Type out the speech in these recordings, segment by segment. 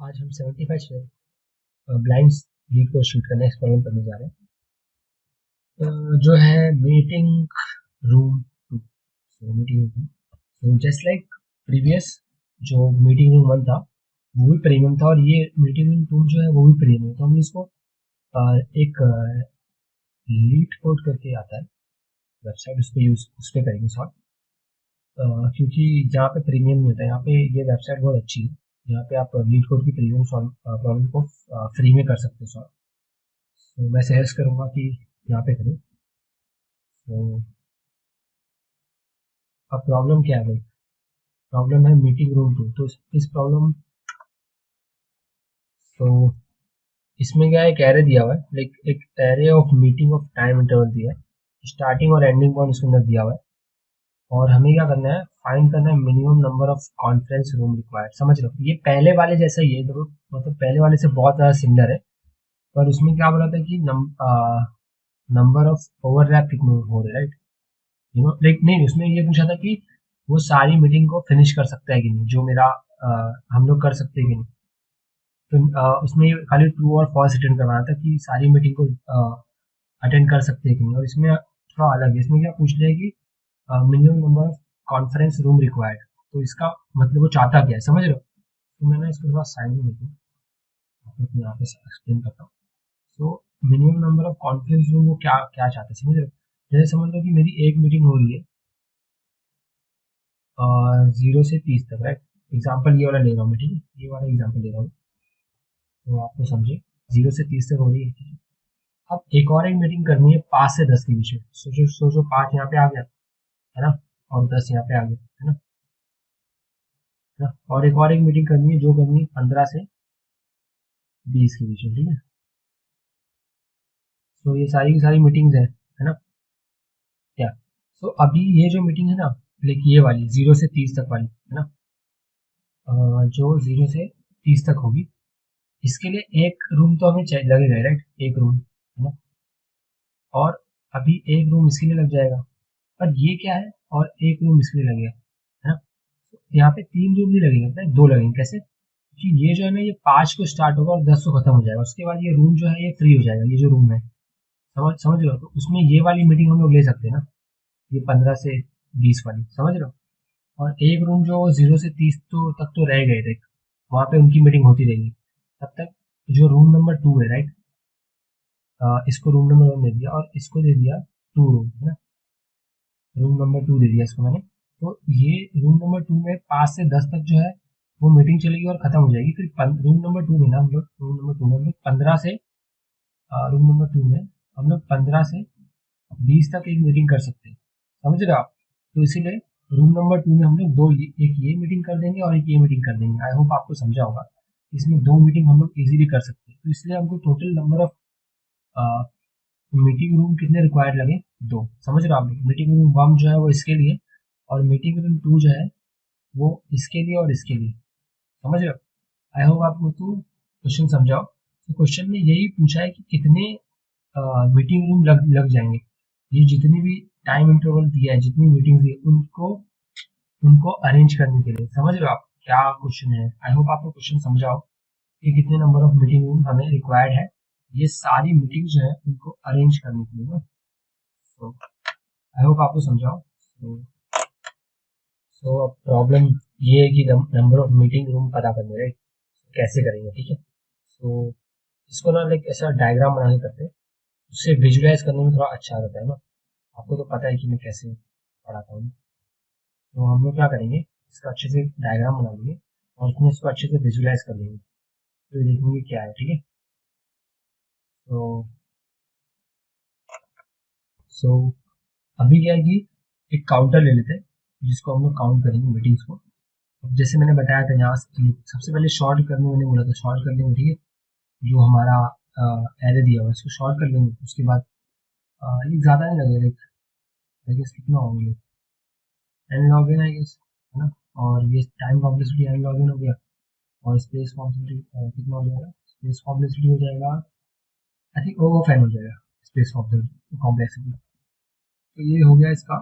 आज हम 75 से ब्लाइंड्स लीड को शूट करने एक्सपेरिमेंट करने जा रहे हैं। जो है meeting room two. So meeting room, so just like previous जो मीटिंग रूम 1 था वो भी प्रीमियम था, और ये मीटिंग रूम 2 जो है वो भी प्रीमियम है। तो हम इसको एक लीड कोड करके आता है वेबसाइट, उस पर करेंगे सॉल्व। क्योंकि जहाँ पे प्रीमियम नहीं होता है, यहाँ पे ये वेबसाइट बहुत अच्छी है। यहाँ पे आप लीड कोड की प्रीमियम प्रॉब्लम को फ्री में कर सकते हो सॉल्व। तो मैं सजेस्ट करूँगा कि यहाँ पे करें। तो अब प्रॉब्लम क्या है भाई? प्रॉब्लम है मीटिंग रूम टू। तो इस प्रॉब्लम, तो इसमें क्या है, एक एरे दिया हुआ है, लाइक एक array of meeting of time interval दिया है, स्टार्टिंग और एंडिंग पॉइंट इसके अंदर दिया हुआ है। और हमें क्या करना है, फाइंड करना है minimum number of conference room required. समझ लो, ये पहले वाले जैसा ही है, मतलब पहले वाले से बहुत ज़्यादा सिमिलर है। पर उसमें क्या बोला था कि नंबर ऑफ ओवरलैप कितने हो रहे, राइट? लाइक नहीं, उसमें ये पूछा था कि वो सारी मीटिंग को फिनिश कर सकता है कि नहीं, जो मेरा हम लोग कर सकते हैं कि नहीं। तो उसमें ये खाली ट्रू और फॉल्स रिटर्न करवाना था कि सारी मीटिंग को अटेंड कर सकते हैं कि नहीं। और इसमें थोड़ा अलग है, इसमें क्या पूछ लिया है कि minimum number of conference room required. तो इसका मतलब वो चाहता क्या है, समझ रहे हो? तो मैंने इसको थोड़ा साइड में लिखूँ, आपको यहाँ पे एक्सप्लेन करता हूँ। So minimum number of conference room वो क्या क्या चाहते हैं, समझ रहे हो? जैसे समझ लो कि मेरी एक मीटिंग हो रही है 0 से 30 तक, राइट? एग्जाम्पल ये वाला ले रहा हूँ मैं, ठीक है? ये वाला एग्जाम्पल ले रहा हूँ तो आपको समझे। 0 से 30 तक हो रही है, ठीक है? अब एक और एक मीटिंग करनी है 5 से 10 के बीच में। सोचो सोचो, 5 यहाँ पे आ गया है ना, और 10 यहाँ पे आ गया है ना। और एक मीटिंग करनी है जो करनी है 15 से 20 के बीच में, ठीक है? तो ये सारी की सारी मीटिंग्स है ना क्या? तो अभी ये जो मीटिंग है ना, लाइक ये वाली 0 से 30 तक वाली है ना, जो 0 से 30 तक होगी, इसके लिए एक रूम तो हमें लगेगा, राइट? एक रूम है ना, और अभी एक रूम इसके लिए लग जाएगा। पर ये क्या है, और एक रूम इसके लिए लगेगा, है ना। तो यहाँ पे 3 रूम नहीं लगेंगे, पता है? 2 लगेंगे। कैसे? क्योंकि ये जो है ना, ये 5 को स्टार्ट होगा और 10 को खत्म हो जाएगा। उसके बाद ये रूम जो है ये फ्री हो जाएगा, ये जो रूम है। समझ रहे हो? तो उसमें ये वाली मीटिंग हम लोग ले सकते हैं ना, ये 15 से 20 वाली, समझ रहे हो? और एक रूम जो 0 से 30 तो तक तो रह गए थे, वहाँ पे उनकी मीटिंग होती रहेगी तब तक। जो रूम नंबर 2 है, राइट? इसको रूम नंबर 1 दे दिया और इसको दे दिया 2 रूम, है ना। रूम नंबर 2 दे दिया इसको मैंने। तो ये रूम नंबर 2 में 5 से 10 तक जो है वो मीटिंग चलेगी और खत्म हो जाएगी। फिर रूम नंबर 2 में ना हम लोग, रूम नंबर 2 में हम लोग 15 से रूम नंबर 2 में हम लोग 15 से 20 तक एक मीटिंग कर सकते हैं, समझ रहे हो आप? तो इसीलिए रूम नंबर 2 में हम लोग एक ये मीटिंग कर देंगे और एक ये मीटिंग कर देंगे। आई होप आपको समझा होगा। इसमें 2 मीटिंग हम लोग इजीली कर सकते हैं। तो इसलिए हमको total number of meeting room कितने रिक्वायर्ड लगे? 2। समझ रहे हो आप लोग? मीटिंग रूम 1 जो है वो इसके लिए, और मीटिंग रूम 2 जो है वो इसके लिए और इसके लिए, समझ रहे हो? आई होप आपको तो क्वेश्चन समझाओ। तो क्वेश्चन में यही पूछा है कि कितने मीटिंग रूम लग जाएंगे। ये जितनी भी टाइम इंटरवल दिया है, जितनी मीटिंग दी है, उनको उनको अरेंज करने के लिए। समझ रहे हो आप क्या क्वेश्चन है? आई होप आपको क्वेश्चन समझाओ कि कितने नंबर ऑफ मीटिंग रूम हमें रिक्वायर्ड है ये सारी मीटिंग जो है उनको अरेंज करने के लिए ना। तो आई होप आपको समझाओ। सो अब प्रॉब्लम ये है कि नंबर ऑफ मीटिंग रूम पता करने, राइट? कैसे करेंगे, ठीक है? सो इसको ना लाइक ऐसा डायग्राम बना के करते हैं, उससे विजुलाइज करने में थोड़ा अच्छा रहता है ना। आपको तो पता है कि मैं कैसे पढ़ाता हूँ। तो हम लोग क्या करेंगे, इसका अच्छे से डायग्राम बना लेंगे और उसमें इसको अच्छे से विजुलाइज कर लेंगे, तो देखेंगे क्या है, ठीक है? तो सो अभी क्या है कि एक काउंटर ले लेते हैं जिसको हम लोग काउंट करेंगे मीटिंग्स को। अब जैसे मैंने बताया था, यहाँ से सबसे पहले शॉर्ट करने मैंने बोला था, शॉर्ट कर लेंगे, ठीक है? जो हमारा एरे दिया हुआ है इसको शॉर्ट कर लेंगे। उसके बाद ये ज़्यादा नहीं लगेगा, लाइक आई गेस कितना होंगे, n log in, I guess, है ना। और ये time complexity n log in हो गया, और स्पेस कॉम्प्लेक्सिटी कितना हो जाएगा? स्पेस कॉम्प्लेक्सिटी हो जाएगा, I think O of n हो जाएगा, स्पेस कॉम्प्लेक्सिटी। तो ये हो गया इसका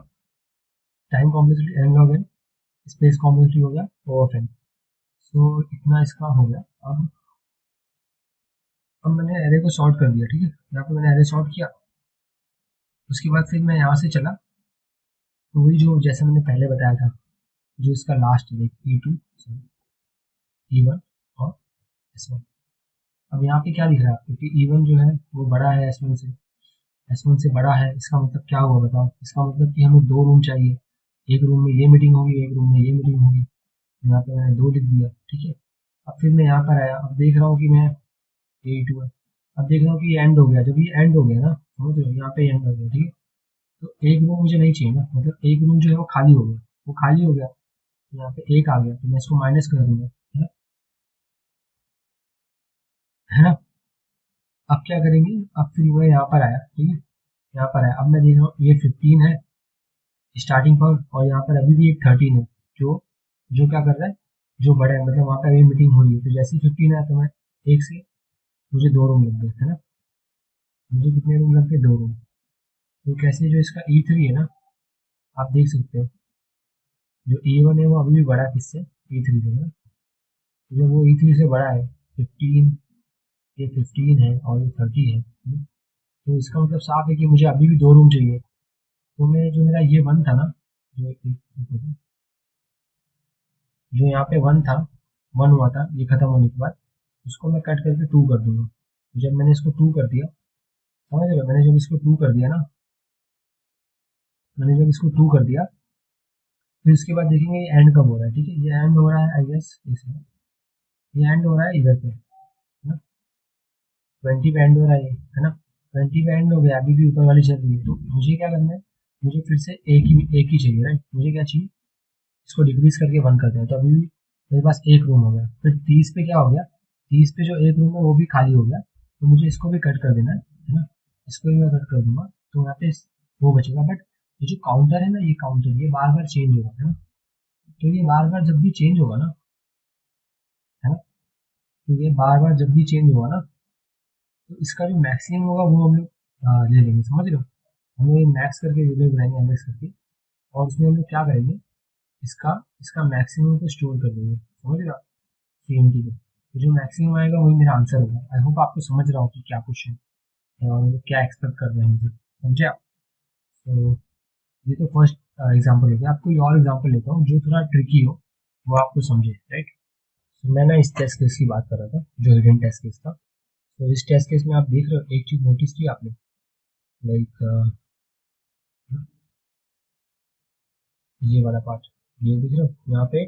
time complexity n log n, space complexity हो गया ओ ऑफ एन। सो इतना इसका हो गया। अब अब मैंने एरे को सॉर्ट कर दिया, ठीक है, यहाँ पे मैंने एरे सॉर्ट किया। उसके बाद फिर मैं यहाँ से चला, तो वही जो जैसे मैंने पहले बताया था, जो इसका लास्ट है E2 E1 और S1। अब यहाँ पे क्या दिख रहा है आपको कि E1 जो है वो बड़ा है S1 से, S1 से बड़ा है। इसका मतलब क्या हुआ बताओ? इसका मतलब कि हमें दो रूम चाहिए, एक रूम में ये मीटिंग होगी, एक रूम में ये मीटिंग होगी। यहाँ पे मैंने दो लिख दिया, ठीक है। अब फिर मैं यहाँ पर आया, अब देख रहा हूँ कि मैं E2 है। अब देख रहा हूँ कि ये एंड हो गया। जब ये एंड हो गया ना, समझ रहे हो, यहाँ पे एंड हो गया, ठीक है। तो एक रूम मुझे नहीं चाहिए ना, मतलब एक रूम जो है वो खाली हो गया, वो खाली हो गया। यहाँ पे एक आ गया तो मैं इसको माइनस कर दूंगा, है ना, है ना। अब क्या करेंगे, अब फिर मैं यहाँ पर आया, ठीक है, यहाँ पर आया। अब मैं देख रहा हूँ ये 15 है स्टार्टिंग पॉइंट, और यहाँ पर अभी भी एक 13 है, जो जो क्या कर रहा है, जो बड़ा है, मतलब वहाँ पर अभी मीटिंग हो रही है। तो जैसे ही 15 है तो मैं एक से, मुझे दो रूम लग गए, है ना। मुझे कितने रूम लग गए? दो रूम। तो कैसे, जो इसका E3 है ना, आप देख सकते हो, जो E1 है वो अभी भी बड़ा है किससे? E3 से ना। तो जब वो E3 से बड़ा है 15, ये 15 है और ये 30 है, तो इसका मतलब साफ है कि मुझे अभी भी दो रूम चाहिए। तो मैं, जो मेरा ये वन था ना, जो यहाँ पे वन था, वन हुआ था ये खत्म होने के बाद, उसको मैं कट करके टू कर दूंगा। जब मैंने इसको टू कर दिया, समझ रहे हो, मैंने जब इसको टू कर दिया ना, मैंने जब इसको टू कर दिया, फिर इसके बाद देखेंगे ये एंड कब हो रहा है, ठीक है। ये एंड हो रहा है आई गेस इसमें, ये एंड हो रहा है इधर पे, है ना, 20 पे एंड हो रहा है ये, है ना। 20 पे एंड हो गया, अभी भी ऊपर वाली चल रही है। तो मुझे क्या करना है, मुझे फिर से एक ही चाहिए, राइट। मुझे क्या चाहिए, इसको डिक्रीज करके वन करते हैं। तो अभी भी मेरे पास एक रूम हो गया। फिर 30 पे क्या हो गया, 30 पे जो एक रूम है वो भी खाली हो गया, तो मुझे इसको भी कट कर देना है ना। इसको भी मैं कट कर दूंगा, तो यहाँ पे वो बचेगा। बट ये जो काउंटर है ना, ये काउंटर ये बार बार चेंज होगा, है ना। तो ये बार बार जब भी चेंज होगा ना, है ना, तो ये बार बार जब भी चेंज होगा ना, तो इसका जो मैक्सिमम होगा वो हम लोग ले लेंगे, समझ रहे हो। हम लोग मैक्स करके वीडियो बनाएंगे, एमएक्स करके, और उसमें हम लोग क्या करेंगे, इसका इसका मैक्सिमम को स्टोर कर देंगे, समझ रहे हो, CMT को। तो जो मैक्सिमम आएगा वही मेरा आंसर होगा। आई होप आपको समझ रहा हो कि क्या क्वेश्चन है और क्या एक्सपेक्ट कर रहे हैं मुझे, समझे आप। तो ये तो फर्स्ट एग्जाम्पल हो गया। आपको ये और एग्जाम्पल लेता हूँ जो थोड़ा ट्रिकी हो, वो आपको समझे, राइट। तो मैं ना इस टेस्ट केस की बात कर रहा था, जो हिडन टेस्ट केस था। तो इस टेस्ट केस में आप देख रहे हो, एक चीज नोटिस की आपने, लाइक ये वाला पार्ट, ये दिख रहा हो यहाँ पे,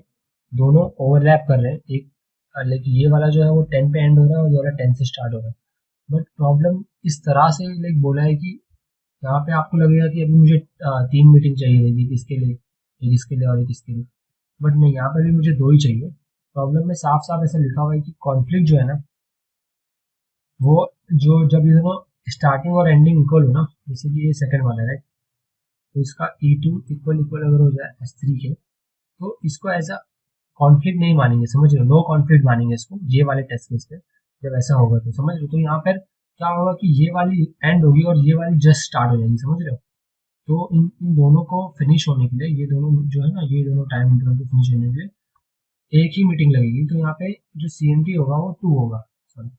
दोनों ओवरलैप कर रहे हैं। एक लाइक ये वाला जो है वो 10 पे एंड हो रहा है, और ये वाला 10 से स्टार्ट हो रहा है। बट प्रॉब्लम इस तरह से लाइक बोला है कि यहाँ पे आपको लगेगा कि अभी मुझे तीन मीटिंग चाहिए रहेगी, किसके लिए, एक इसके लिए और एक इसके लिए। बट नहीं, यहाँ पे भी मुझे दो ही चाहिए। प्रॉब्लम में साफ साफ ऐसा लिखा हुआ है कि कॉन्फ्लिक्ट जो है ना, वो जो जब ये दोनों स्टार्टिंग और एंडिंग इक्वल हो ना, जैसे कि ये सेकंड वाला है, तो इसका E2 इक्वल इक्वल अगर हो जाए S3 के, तो इसको एज अ कॉन्फ्लिक्ट नहीं मानेंगे, समझ रहे हो, नो कॉन्फ्लिक्ट मानेंगे इसको, ये वाले टेस्ट केस पे। जब ऐसा होगा तो समझ रहे हो, तो यहाँ पर क्या होगा कि ये वाली एंड होगी और ये वाली जस्ट स्टार्ट हो जाएगी, समझ रहे हो। तो इन दोनों को फिनिश होने के लिए, ये दोनों जो है ना, ये दोनों टाइम इंटरवल को फिनिश होने के लिए एक ही मीटिंग लगेगी। तो यहाँ पे जो CMT होगा वो टू होगा, सॉरी,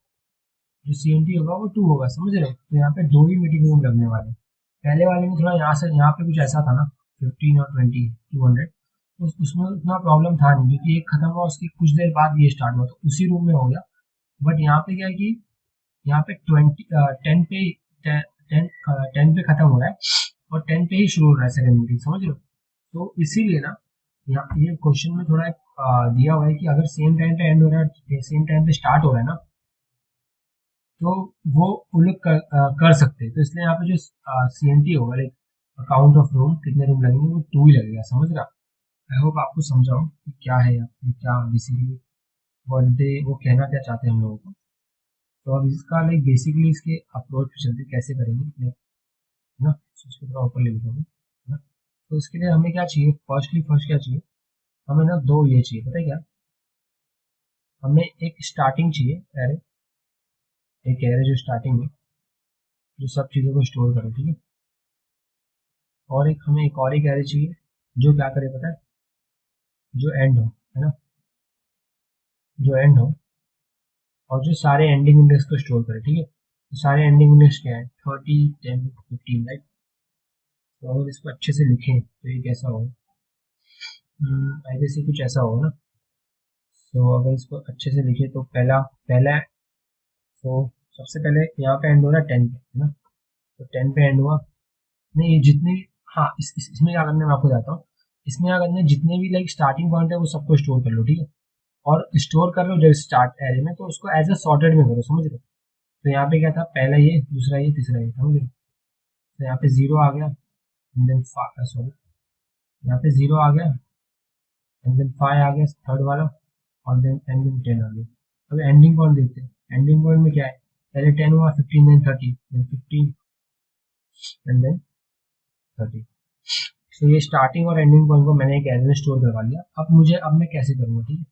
जो CMT होगा वो टू होगा, समझ रहे हो। तो यहाँ पे दो ही मीटिंग रूम लगने वाले हैं। पहले वाले में थोड़ा यहाँ से यहाँ पे कुछ ऐसा था ना, 15 और 20 200, तो उसमें उतना प्रॉब्लम था नहीं, क्योंकि एक खत्म हुआ उसकी कुछ देर बाद ये स्टार्ट हुआ, तो उसी रूम में हो गया। बट यहाँ पे क्या है कि यहाँ पे 10 पे खत्म हो रहा है, और 10 पे ही शुरू हो रहा है सेकंड मीटिंग, समझ रहे हो। तो इसीलिए ना, यहाँ ये क्वेश्चन में थोड़ा दिया हुआ है कि अगर सेम टाइम पे एंड हो रहा है, सेम टाइम पे स्टार्ट हो रहा है ना, तो वो लोग कर सकते हैं। तो इसलिए यहाँ पे जो CMT होगा, लाइक अकाउंट ऑफ रूम, कितने रूम लगेंगे, वो टू ही लगेगा, समझ रहा। आई होप आपको समझाऊं कि क्या है, ये क्या बेसिकली वर्ड दे, वो कहना क्या चाहते हैं हम लोगों को। तो अब इसका लाइक बेसिकली इसके अप्रोच पे चलते कैसे करेंगे, लाइक, है ना। तो इसको थोड़ा ऊपर ले लेता हूँ, है ना। तो इसके लिए हमें क्या चाहिए, फर्स्ट क्या चाहिए, हमें ना दो ये चाहिए, पता है क्या, हमें एक स्टार्टिंग चाहिए एरे, एक एरे जो स्टार्टिंग में जो सब चीज़ों को स्टोर करे, ठीक है। और एक हमें एक और एक एरे चाहिए जो क्या करे पता है, जो एंड हो, है ना, जो एंड हो, और जो सारे एंडिंग इंडेक्स को स्टोर करे, ठीक है। तो सारे एंडिंग इंडेक्स क्या है, 30, 10, 15, राइट। तो अगर इसको अच्छे से लिखें तो ये कैसा होगा, आई गेस ये कुछ ऐसा होगा ना। तो अगर इसको अच्छे से लिखे तो पहला पहला तो सबसे पहले यहाँ पे एंड हो रहा है 10 पे, है ना। तो 10 पे एंड हुआ, नहीं ये जितने भी, हाँ इसमें क्या करना है मैं आपको बताता हूँ। इसमें क्या करना है, जितने भी लाइक स्टार्टिंग पॉइंट है वो सबको स्टोर कर लो, ठीक है। और स्टोर कर लो जब स्टार्ट एरे में, तो उसको एज अ सॉर्टेड में करो, समझ रहे हो। तो यहाँ पे क्या था, पहला ये, दूसरा ये, तीसरा ये, समझ रहे हो। तो यहाँ पे 0 आ गया, एंड देन सॉरी, यहाँ पे 0 आ गया, एंड देन 5 आ गया थर्ड वाला, और देन एंड देन 10 आ गया। अब एंडिंग पॉइंट देखते हैं, एंडिंग पॉइंट में क्या है, पहले 10 हुआ, 15, देन 30, देन 15, एंड देन 30। तो ये स्टार्टिंग और एंडिंग पॉइंट को मैंने एक एरे में स्टोर करवा लिया। अब मैं कैसे करूँगा, ठीक है।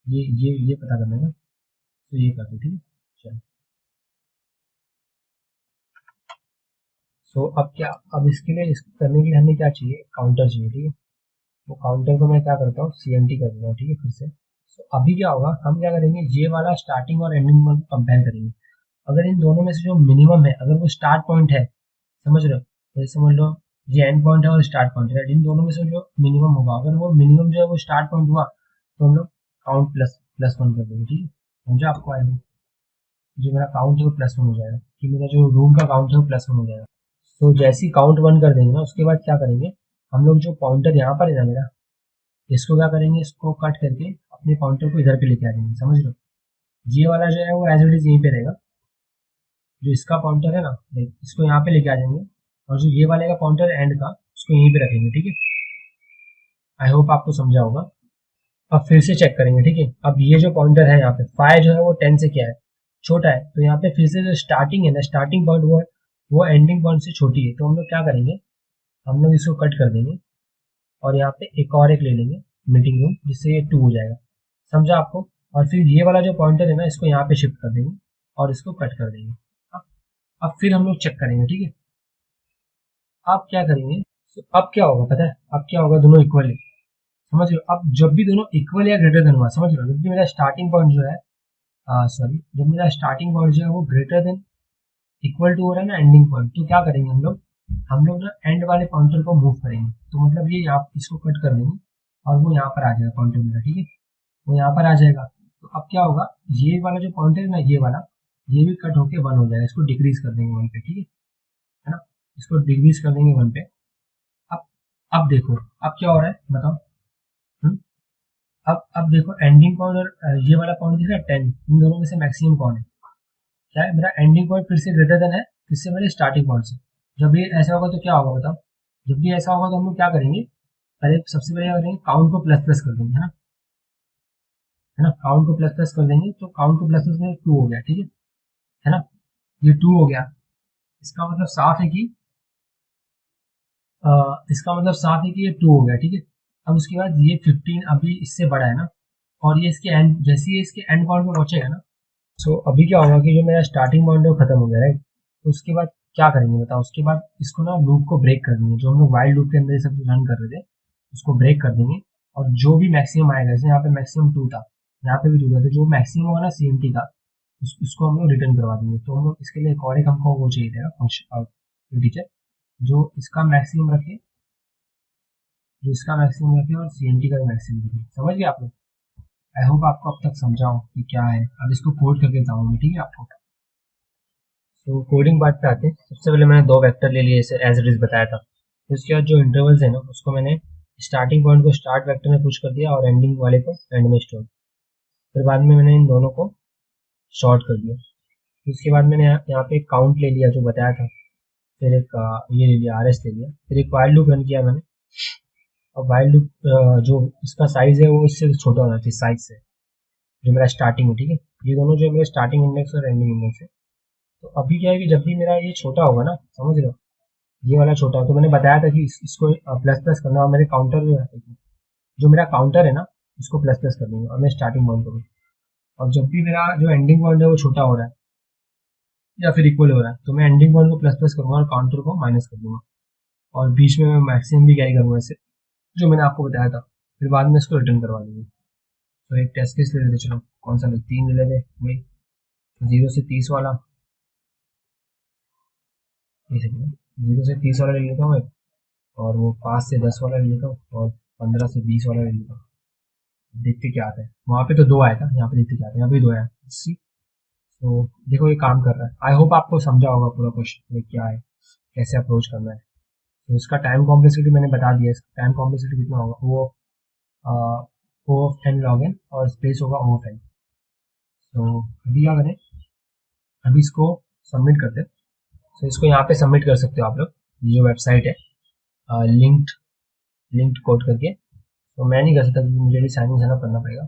ये पता करना है ना, तो ये कर दो, ठीक है। चलो, सो अब क्या, अब इसके लिए, इसको करने के लिए हमें क्या चाहिए, काउंटर चाहिए, ठीक है। वो काउंटर को मैं क्या करता हूँ, CNT कर देता हूँ, ठीक है, फिर से। सो अभी क्या होगा, हम क्या करेंगे, ये वाला स्टार्टिंग और एंडिंग पॉइंट कंपेयर करेंगे। अगर इन दोनों में से जो मिनिमम है, अगर वो स्टार्ट पॉइंट है, समझ रहे हो, जैसे समझ लो ये एंड पॉइंट है और स्टार्ट पॉइंट है, इन दोनों में से जो मिनिमम होगा, अगर वो मिनिमम जो है वो स्टार्ट पॉइंट हुआ, तो हम लोग काउंट प्लस प्लस वन कर देंगे, ठीक है। समझा आपको, आएगा जो मेरा काउंट है वो प्लस वन हो जाएगा, कि मेरा जो रूम का काउंट है वो प्लस वन हो जाएगा। तो जैसे ही काउंट वन कर देंगे ना, उसके बाद क्या करेंगे, हम लोग जो पॉइंटर यहाँ पर है ना मेरा, इसको क्या करेंगे, इसको कट करके अपने पॉइंटर को इधर पे लेके आ जाएंगे, समझ लो। ये वाला जो है वो एज इट इज यहीं पे रहेगा, जो इसका पॉइंटर है ना, इसको यहाँ पे लेके आ जाएंगे, और जो ये वाले का पॉइंटर एंड का, उसको यहीं पे रखेंगे, ठीक है। आई होप आपको समझा होगा। अब फिर से चेक करेंगे, ठीक है। अब ये जो पॉइंटर है यहाँ पे 5 जो है वो 10 से क्या है, छोटा है। तो यहाँ पे फिर से जो स्टार्टिंग है ना, स्टार्टिंग पॉइंट वो एंडिंग पॉइंट से छोटी है। तो हम लोग क्या करेंगे, हम लोग इसको कट कर देंगे, और यहाँ पे एक और एक ले लेंगे मीटिंग रूम, जिससे ये 2 हो जाएगा। समझा आपको। और फिर ये वाला जो पॉइंटर है ना, इसको यहाँ पे शिफ्ट कर देंगे और इसको कट कर देंगे। अब फिर हम लोग चेक करेंगे, ठीक है। अब क्या करेंगे, तो अब क्या होगा पता है, अब क्या होगा, दोनों इक्वल है, समझ लो। अब जब भी दोनों इक्वल या ग्रेटर देन हुआ, समझ लो, जब भी मेरा स्टार्टिंग पॉइंट जो है, सॉरी, जब मेरा स्टार्टिंग पॉइंट जो है वो ग्रेटर देन इक्वल टू हो रहा है ना एंडिंग पॉइंट, तो क्या करेंगे हम लोग ना एंड वाले पॉइंटर को मूव करेंगे। तो मतलब ये यहाँ इसको कट कर देंगे, और वो यहाँ पर आ जाएगा पॉइंटर मेरा, ठीक है। वो यहाँ पर आ जाएगा। तो अब क्या होगा, ये वाला जो पॉइंटर है ना, ये वाला, ये भी कट होके 1 हो जाएगा। इसको डिक्रीज कर देंगे 1 पे, ठीक है ना। इसको डिक्रीज कर देंगे 1 पे। अब अब देखो, अब क्या हो रहा है बताओ। हम्म? अब देखो, एंडिंग पॉइंट और ये वाला पॉइंट दिख रहा है 10, इन दोनों में से मैक्सिमम कौन है, क्या है, मेरा एंडिंग पॉइंट फिर से ग्रेटर देन है किससे, मेरे स्टार्टिंग पॉइंट से। जब ये ऐसा होगा तो क्या होगा बताओ, जब भी ऐसा होगा तो हम लोग क्या करेंगे, पहले सबसे पहले क्या करेंगे, काउंट को प्लस प्लस कर देंगे, है ना। काउंट को प्लस प्लस कर देंगे, तो काउंट को प्लस प्लस में 2 हो गया, ठीक है ना। ये 2 हो गया, इसका मतलब साफ है कि ये 2 हो गया, ठीक है। अब उसके बाद ये 15 अभी इससे बड़ा है ना, और ये इसके एंड, जैसे ये इसके एंड पॉइंट में पहुंचेगा ना, सो अभी क्या होगा कि जो मेरा स्टार्टिंग पॉइंट है वो खत्म हो गया, राइट। तो उसके बाद क्या करेंगे बताओ, उसके बाद इसको ना लूप को ब्रेक कर देंगे, जो हम लोग वाइल्ड लूप के अंदर ये सब रन कर रहे थे, उसको ब्रेक कर देंगे। और जो भी मैक्सिमम आएगा, जैसे यहाँ पे मैक्सिमम 2 था, यहाँ पे भी 2 था, तो जो मैक्सिमम होगा ना CNT का, उसको हम लोग रिटर्न करवा देंगे। तो हम लोग इसके लिए एक और एक हमको वो चाहिए था फंक्शन टीचर, जो इसका मैक्सिमम रखे, और CNT का मैक्सिमम रखे। समझ गए आप लोग। आई होप आपको अब तक समझाऊं कि क्या है। अब इसको कोड करके बताऊंगा, ठीक है आपको। तो कोडिंग पार्ट पे आते हैं। सबसे पहले मैंने 2 वेक्टर ले लिए, जैसे एज इट इज बताया था। तो उसके बाद जो इंटरवल्स है ना, उसको मैंने स्टार्टिंग पॉइंट को स्टार्ट वेक्टर में पुश कर दिया, और एंडिंग वाले को एंड में स्टोर। फिर बाद में मैंने इन दोनों को शॉर्ट कर दिया। फिर उसके बाद मैंने यहाँ पे एक काउंट ले लिया जो बताया था, फिर एक ये ले लिया RS ले लिया, फिर एक वाइल लूप रन किया मैंने। और वाइल लूप जो इसका साइज है वो इससे छोटा होना चाहिए साइज से, जो मेरा स्टार्टिंग है, ठीक है। ये दोनों जो मेरे स्टार्टिंग इंडेक्स और एंडिंग इंडेक्स है। तो अभी क्या है कि जब भी मेरा ये छोटा होगा ना, समझ रहे हो, ये वाला छोटा हो, तो मैंने बताया था कि इसको प्लस प्लस करना, और मेरे काउंटर जो मेरा काउंटर है ना, उसको प्लस प्लस कर दूंगा, और मैं स्टार्टिंग पॉइंट करूँ। और जब भी मेरा जो एंडिंग पॉइंट है वो छोटा हो रहा है या फिर इक्वल हो रहा है, तो मैं एंडिंग पॉइंट को प्लस प्लस करूंगा और काउंटर को माइनस कर दूंगा। और बीच में मैं मैक्सिमम भी कैरी करूंगा ऐसे, जो मैंने आपको बताया था। फिर बाद में इसको रिटर्न करवा दूंगा। तो एक टेस्ट केस ले लेते, चलो कौन सा ले, 3 ले लेते वही। 0 से 30 वाला, ये 0 से 30 वाला ले लेता हूँ मैं, और वो 5 से 10 वाला ले लेता हूँ, और 15 से 20 वाला ले लेता हूँ। देखते क्या आता है। वहाँ पे तो 2 आया था, यहाँ पे देखते क्या आता है। यहाँ पे 2 आया। सी, तो देखो ये काम कर रहा है। आई होप आपको समझा होगा पूरा क्वेश्चन क्या है, कैसे अप्रोच करना है। तो इसका टाइम कॉम्प्लेक्सिटी मैंने बता दिया। इसका टाइम कॉम्प्लेक्सिटी कितना होगा, वो ओ ऑफ एन लॉग एन, और स्पेस होगा ओ ऑफ एन। तो अभी क्या करें, अभी इसको सबमिट करते हैं। तो इसको यहाँ पे सबमिट कर सकते हो आप लोग। ये जो वेबसाइट है लिंक्ड कोड करके, तो मैं नहीं कर सकता क्योंकि मुझे भी साइन इन करना पड़ेगा,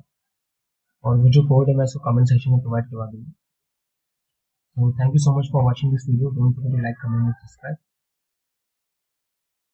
और वो जो कोड है मैं उसको कमेंट सेक्शन में प्रोवाइड करवा दूँगा। So thank you so much for watching this video. Don't forget to like, comment, and subscribe.